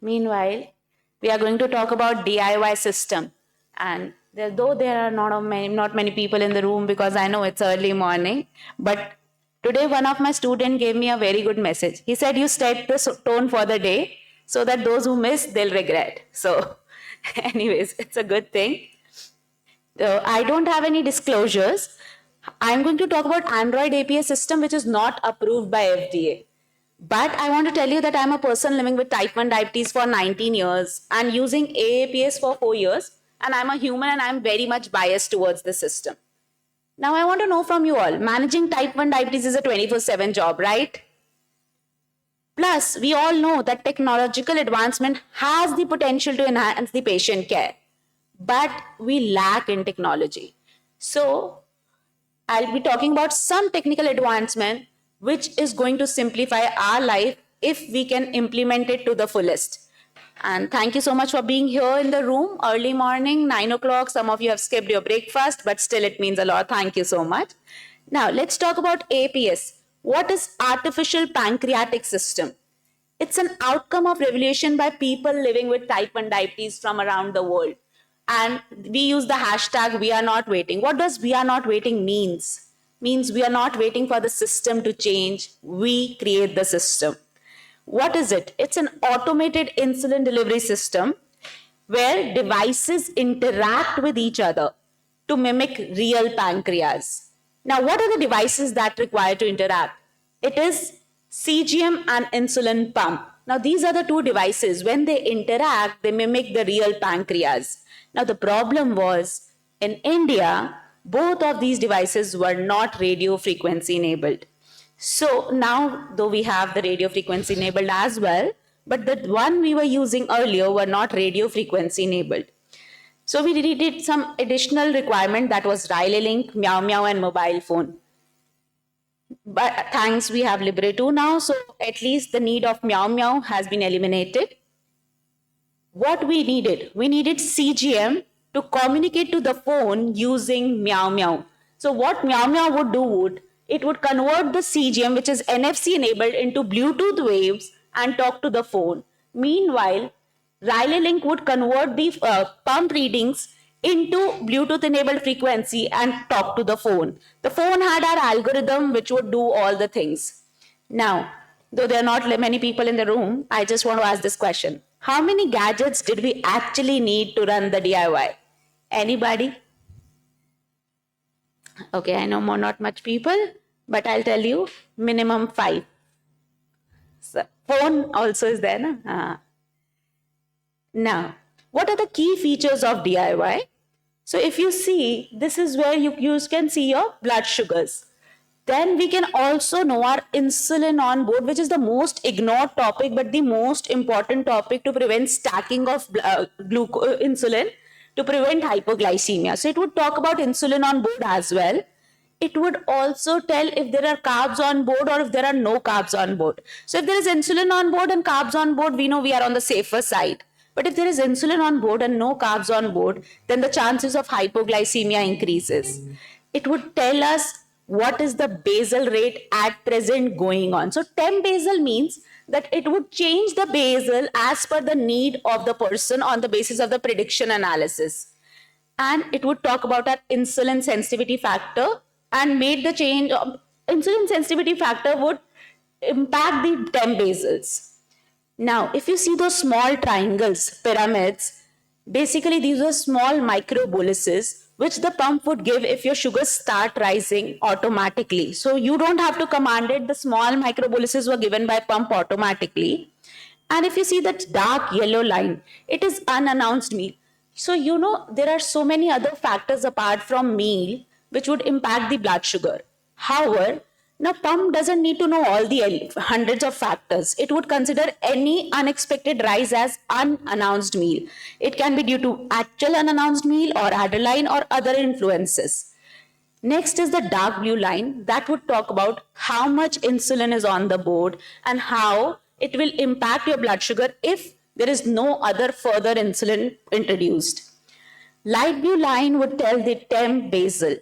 Meanwhile, we are going to talk about DIY system. And though there are not many people in the room because I know it's early morning, but today one of my students gave me a very good message. He said, you set the tone for the day so that those who miss, they'll regret. So anyways, it's a good thing. I don't have any disclosures. I'm going to talk about Android APS system, which is not approved by FDA. But I want to tell you that I'm a person living with type 1 diabetes for 19 years and using AAPS for 4 years. And I'm a human and I'm very much biased towards the system. Now, I want to know from you all, managing type 1 diabetes is a 24/7 job, right? Plus, we all know that technological advancement has the potential to enhance the patient care, but we lack in technology. So, I'll be talking about some technical advancement which is going to simplify our life if we can implement it to the fullest. And thank you so much for being here in the room early morning, 9 o'clock. Some of you have skipped your breakfast, but still it means a lot. Thank you so much. Now, let's talk about APS. What is artificial pancreatic system? It's an outcome of revolution by people living with type 1 diabetes from around the world. And we use the hashtag we are not waiting. What does we are not waiting means? Means we are not waiting for the system to change. We create the system. What is it? It's an automated insulin delivery system where devices interact with each other to mimic real pancreas. Now, what are the devices that require to interact? It is CGM and insulin pump. Now, these are the two devices. When they interact, they mimic the real pancreas. Now, the problem was in India, both of these devices were not radio frequency enabled. So now, though we have the radio frequency enabled as well, but the one we were using earlier were not radio frequency enabled. So we did some additional requirement that was RileLink, Meow Meow, and mobile phone. But thanks, we have Libre 2 now, so at least the need of Meow Meow has been eliminated. What we needed CGM to communicate to the phone using Meow Meow. So what Meow Meow would do it would convert the CGM, which is NFC enabled, into Bluetooth waves and talk to the phone. Meanwhile, RileLink would convert the pump readings into Bluetooth enabled frequency and talk to the phone. The phone had our algorithm which would do all the things. Now, though there are not many people in the room, I just want to ask this question. How many gadgets did we actually need to run the DIY? Anybody? Okay, I know not much people, but I'll tell you minimum 5. So, phone also is there, na? Now, what are the key features of DIY? So if you see, this is where you can see your blood sugars. Then we can also know our insulin on board, which is the most ignored topic, but the most important topic to prevent stacking of insulin to prevent hypoglycemia. So it would talk about insulin on board as well. It would also tell if there are carbs on board or if there are no carbs on board. So if there is insulin on board and carbs on board, we know we are on the safer side. But if there is insulin on board and no carbs on board, then the chances of hypoglycemia increases. It would tell us what is the basal rate at present going on. So temp basal means that it would change the basal as per the need of the person on the basis of the prediction analysis. And it would talk about our insulin sensitivity factor and made the change of insulin sensitivity factor would impact the temp basals. Now, if you see those small triangles, pyramids, basically these are small microboluses which the pump would give if your sugars start rising automatically. So you don't have to command it. The small microboluses were given by pump automatically. And if you see that dark yellow line, it is unannounced meal. So you know there are so many other factors apart from meal which would impact the blood sugar. However, now pump doesn't need to know all the hundreds of factors. It would consider any unexpected rise as unannounced meal. It can be due to actual unannounced meal or adrenaline or other influences. Next is the dark blue line that would talk about how much insulin is on the board and how it will impact your blood sugar if there is no other further insulin introduced. Light blue line would tell the temp basal.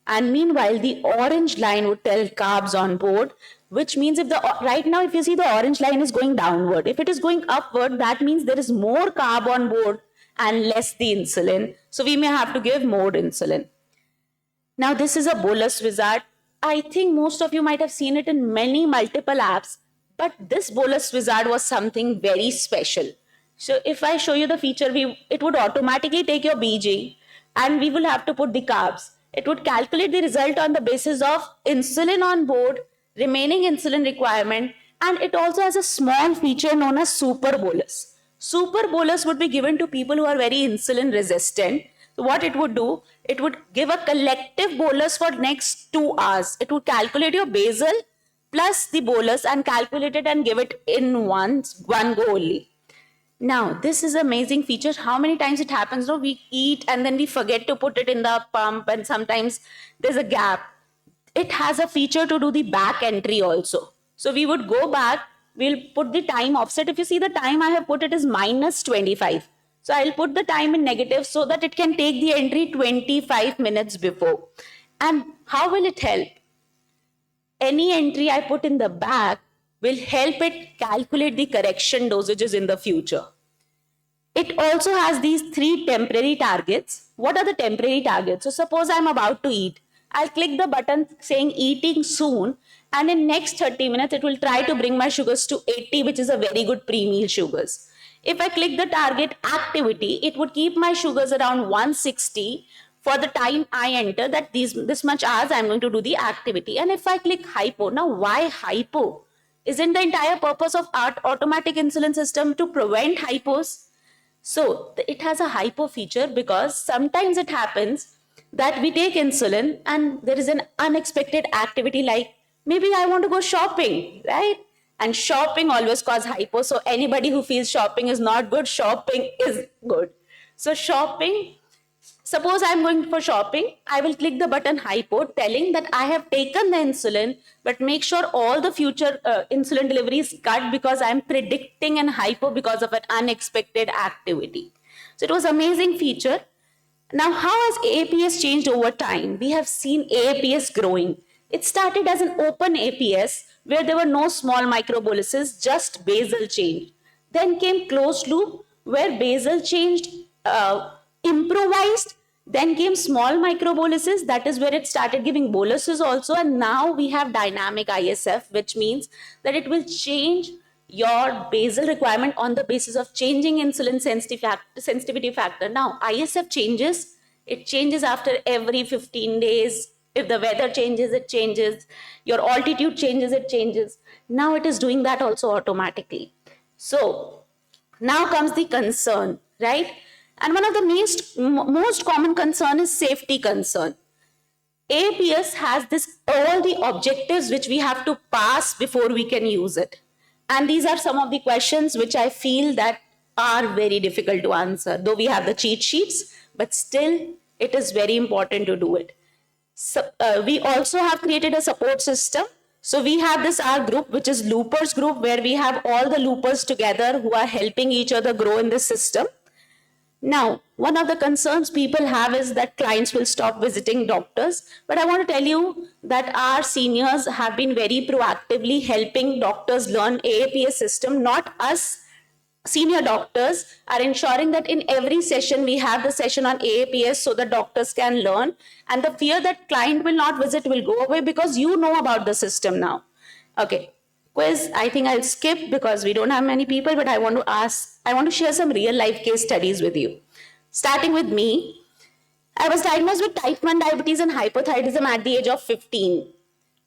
And meanwhile, the orange line would tell carbs on board, which means if right now, if you see the orange line is going downward, if it is going upward, that means there is more carb on board and less the insulin. So we may have to give more insulin. Now, this is a bolus wizard. I think most of you might have seen it in many multiple apps, but this bolus wizard was something very special. So if I show you the feature, it would automatically take your BG and we will have to put the carbs. It would calculate the result on the basis of insulin on board, remaining insulin requirement, and it also has a small feature known as super bolus. Super bolus would be given to people who are very insulin resistant. So what it would do, it would give a collective bolus for next 2 hours. It would calculate your basal plus the bolus and calculate it and give it in one go only. Now, this is amazing feature. How many times it happens? No, we eat and then we forget to put it in the pump and sometimes there's a gap. It has a feature to do the back entry also. So we would go back, we'll put the time offset. If you see the time I have put it is -25. So I'll put the time in negative so that it can take the entry 25 minutes before. And how will it help? Any entry I put in the back will help it calculate the correction dosages in the future. It also has these 3 temporary targets. What are the temporary targets? So suppose I'm about to eat. I'll click the button saying eating soon, and in next 30 minutes, it will try to bring my sugars to 80, which is a very good pre-meal sugars. If I click the target activity, it would keep my sugars around 160 for the time I enter that this much hours I'm going to do the activity. And if I click hypo, now why hypo? Isn't the entire purpose of our automatic insulin system to prevent hypos? So it has a hypo feature because sometimes it happens that we take insulin and there is an unexpected activity like maybe I want to go shopping, right? And shopping always causes hypo. So anybody who feels shopping is not good, shopping is good. So shopping, suppose I'm going for shopping, I will click the button hypo telling that I have taken the insulin, but make sure all the future insulin delivery is cut because I'm predicting an hypo because of an unexpected activity. So it was an amazing feature. Now, how has AAPS changed over time? We have seen AAPS growing. It started as an open APS where there were no small microboluses, just basal change. Then came closed loop where basal changed, improvised. Then came small microboluses. That is where it started giving boluses also. And now we have dynamic ISF, which means that it will change your basal requirement on the basis of changing insulin sensitivity factor. Now, ISF changes. It changes after every 15 days. If the weather changes, it changes. Your altitude changes, it changes. Now it is doing that also automatically. So now comes the concern, right? And one of the most common concern is safety concern. APS has all the objectives which we have to pass before we can use it. And these are some of the questions which I feel that are very difficult to answer. Though we have the cheat sheets, but still it is very important to do it. So, we also have created a support system. So we have our group, which is loopers group, where we have all the loopers together who are helping each other grow in this system. Now, one of the concerns people have is that clients will stop visiting doctors. But I want to tell you that our seniors have been very proactively helping doctors learn AAPS system, not us. Senior doctors are ensuring that in every session, we have the session on AAPS so that doctors can learn. And the fear that client will not visit will go away because you know about the system now. Okay, quiz, I think I'll skip because we don't have many people, but I want to share some real life case studies with you. Starting with me, I was diagnosed with type 1 diabetes and hypothyroidism at the age of 15.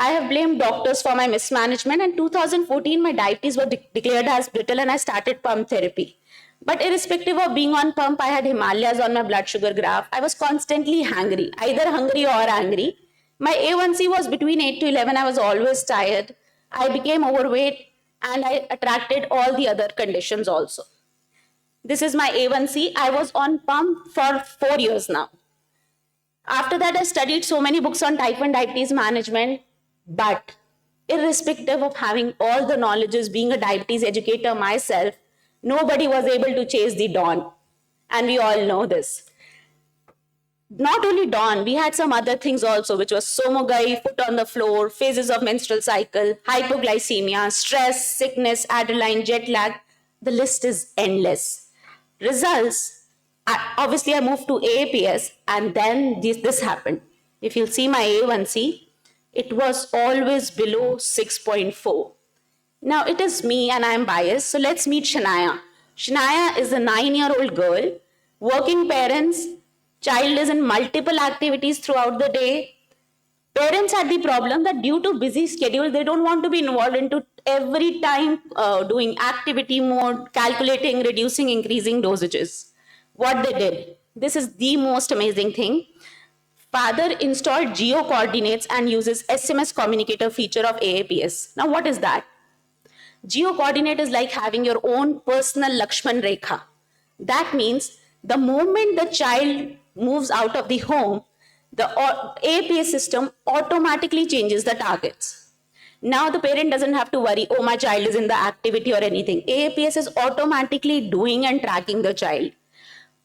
I have blamed doctors for my mismanagement, and in 2014, my diabetes was declared as brittle and I started pump therapy. But irrespective of being on pump, I had Himalayas on my blood sugar graph. I was constantly hungry, either hungry or angry. My A1C was between 8 to 11. I was always tired. I became overweight and I attracted all the other conditions also. This is my A1C. I was on pump for 4 years now. After that, I studied so many books on type 1 diabetes management. But irrespective of having all the knowledges, being a diabetes educator myself, nobody was able to chase the dawn. And we all know this. Not only dawn, we had some other things also, which was somogai, foot on the floor, phases of menstrual cycle, hypoglycemia, stress, sickness, adrenaline, jet lag. The list is endless. Results, obviously I moved to AAPS and then this happened. If you'll see my A1C, it was always below 6.4. Now it is me and I'm biased, so let's meet Shania. Shania is a 9-year-old girl, working parents, child is in multiple activities throughout the day. Parents had the problem that due to busy schedule, they don't want to be involved into every time doing activity mode, calculating, reducing, increasing dosages. What they did, this is the most amazing thing. Father installed geo coordinates and uses SMS communicator feature of AAPS. Now what is that? Geo coordinate is like having your own personal Lakshman Rekha. That means the moment the child moves out of the home, the AAPS system automatically changes the targets. Now the parent doesn't have to worry, oh, my child is in the activity or anything. AAPS is automatically doing and tracking the child.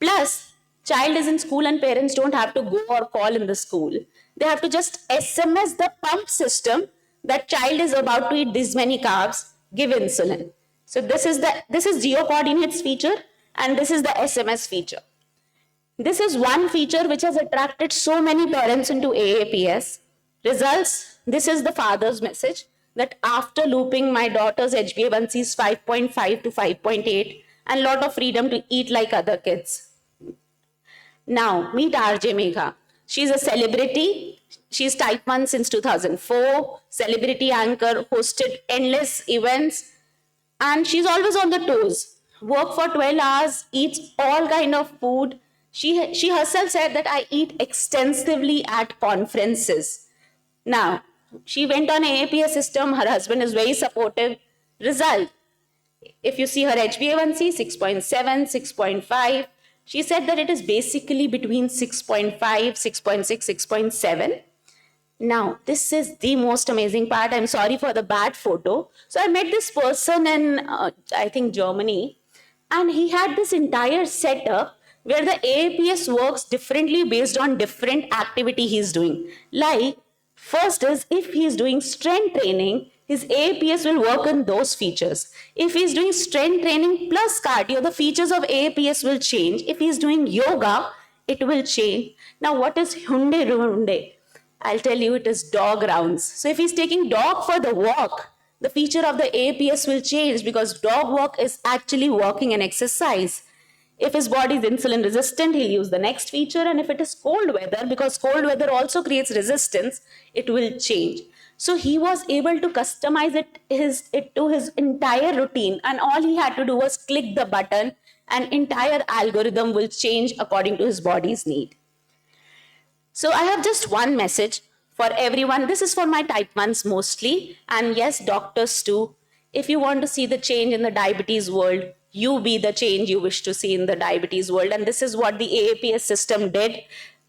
Plus, child is in school and parents don't have to go or call in the school. They have to just SMS the pump system that child is about to eat this many carbs, give insulin. So this is geo coordinates feature and this is the SMS feature. This is one feature which has attracted so many parents into AAPS. Results, this is the father's message that after looping my daughter's HbA1c is 5.5 to 5.8 and lot of freedom to eat like other kids. Now, meet RJ Megha. She's a celebrity. She's type 1 since 2004, celebrity anchor, hosted endless events, and she's always on the toes. Work for 12 hours, eats all kind of food. She herself said that I eat extensively at conferences. Now, she went on AAPS system. Her husband is very supportive. Result, if you see her HbA1c, 6.7, 6.5. She said that it is basically between 6.5, 6.6, 6.7. Now, this is the most amazing part. I'm sorry for the bad photo. So I met this person in, I think, Germany, and he had this entire setup where the AAPS works differently based on different activity he's doing. Like, first is if he's doing strength training, his AAPS will work on those features. If he's doing strength training plus cardio, the features of AAPS will change. If he's doing yoga, it will change. Now, what is Hyundai Runde? I'll tell you, it is dog rounds. So if he's taking dog for the walk, the feature of the AAPS will change because dog walk is actually walking and exercise. If his body is insulin resistant, he'll use the next feature. And if it is cold weather, because cold weather also creates resistance, it will change. So he was able to customize it to his entire routine. And all he had to do was click the button and entire algorithm will change according to his body's need. So I have just one message for everyone. This is for my type 1s mostly. And yes, doctors too. If you want to see the change in the diabetes world, you be the change you wish to see in the diabetes world. And this is what the AAPS system did.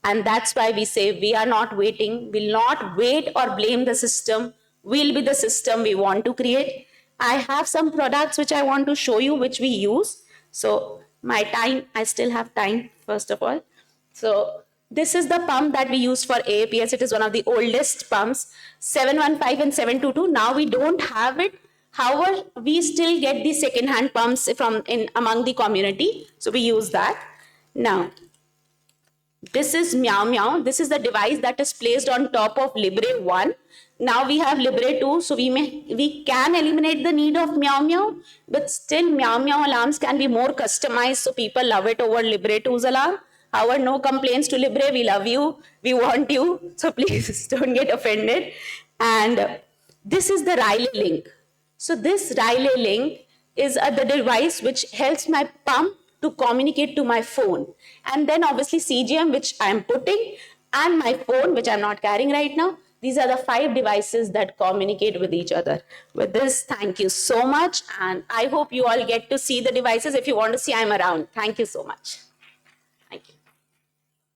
And that's why we say we are not waiting. We'll not wait or blame the system. We'll be the system we want to create. I have some products which I want to show you, which we use. So my time, I still have time, first of all. So this is the pump that we use for AAPS. It is one of the oldest pumps, 715 and 722. Now we don't have it. However, we still get the second-hand pumps from among the community. So we use that. Now, this is Meow Meow. This is the device that is placed on top of Libre 1. Now we have Libre 2, so we can eliminate the need of Meow Meow, but still Meow Meow alarms can be more customized, so people love it over Libre 2's alarm. However, no complaints to Libre. We love you. We want you. So please don't get offended. And this is the Riley Link. So this Riley Link is the device which helps my pump to communicate to my phone. And then obviously CGM, which I'm putting, and my phone, which I'm not carrying right now. These are the 5 devices that communicate with each other. With this, thank you so much. And I hope you all get to see the devices. If you want to see, I'm around. Thank you so much.